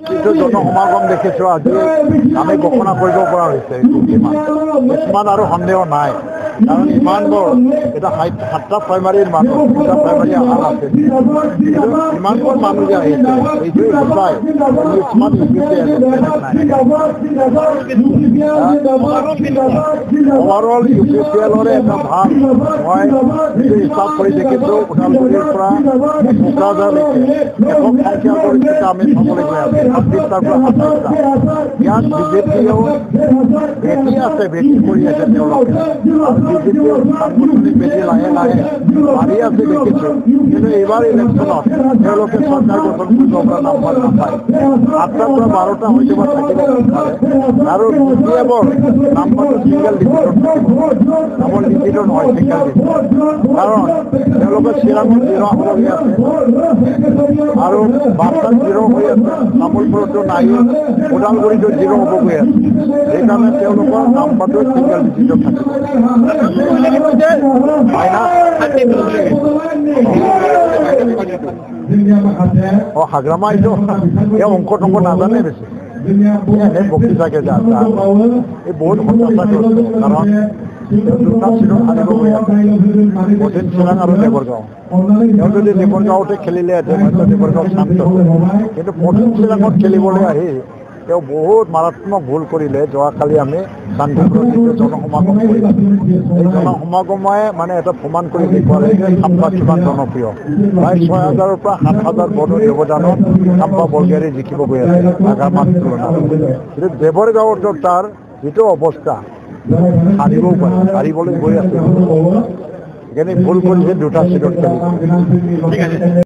যিটো জনসমাগম দেখিছোঁ আজি আমি ঘোষণা কৰিব পৰা হৈছে কিছুমান আৰু সন্দেহ নাই কাৰণ ইমানবোৰ এটা 7টা প্ৰাইমাৰীৰ মানুহ 2টা প্ৰাইমাৰী আহা নাছিল কিন্তু ইমানবোৰ মানুহ যে আহিছে এইটোৱে বুজাই কিছুমান ওভাৰঅল UPCLৰে এটা ভাল মই যিটো হিচাপ কৰি দেখিছোঁ ওদালগুৰিৰ পৰা কোকৰাঝাৰলৈকে একক সংখ্যা পৰিস্থিতি আমি চাবলৈ গৈ আছোঁ 26টাৰ পৰা 27টা ইয়াত বিজেপিয়েও ভেটি আছে ভেটি কৰি আছে তেওঁলোকে আৰু বিজেপিয়েও সাংগঠনিক ভেটি লাহে লাহে মাৰি আছে দেখিছোঁ কিন্তু এইবাৰ ইলেকশ্যনত তেওঁলোকে চৰকাৰ গঠন কৰিব পৰা নাম্বাৰ নাপায় 8টাৰ পৰা 12টা হৈ যাব থাকিব পাৰে আৰু দ্বিতীয়বোৰ নাম্বাৰটো ছিংগল ডিজিটত থাকিব ডাবল ডিজিটত নহয় ছিংগল ডিজিট কাৰণ তেওঁলোকে চিৰাঙত 0 হ'বগৈ আছে আৰু বাক্সাত 0 হৈ আছে তামোলপুৰতো নাই ওদালগুৰিতো 0 হ'বগৈ আছে সেইকাৰণে তেওঁলোকৰ নাম্বাৰটো ছিংগল ডিজিটত থাকিব হাগ্ৰামা এইটো এই অংক টংক নাজানে বেছি এনেই বকি থাকে যা এই বহুত হতাশাগ্ৰস্ত কাৰণ দুটা চিৰত হাৰিব গৈ আছে কঠিন চিৰাং আৰু দেৱৰগাঁও তেওঁ যদি দেৱৰগাঁৱতে খেলিলেহেঁতেন হয়তো দেৱৰগাঁও শান্ত কিন্তু কঠিন চিৰাঙত খেলিবলৈ আহি তেওঁ বহুত মাৰাত্মক ভুল কৰিলে যোৱাকালি আমি শান্তিপুৰত যিটো জনসমাগম কৰিলোঁ এই জনসমাগমে মানে এটা প্ৰমাণ কৰি দেখুৱালে যে চাম্পা কিমান জনপ্ৰিয় প্ৰায় 6,000ৰ পৰা 7,000 ভোটৰ ব্যৱধানত চাম্পা বৰগোহাঁই জিকিব গৈ আছে নাগামাৰ তুলনাত কিন্তু দেৱৰগাঁৱতো তাৰ যিটো অৱস্থা হাৰিবও পাৰে হাৰিবলৈ গৈ আছে সেইকাৰণে ভুল কৰিছে 2টা চিটত খেলিব ঠিক আছে।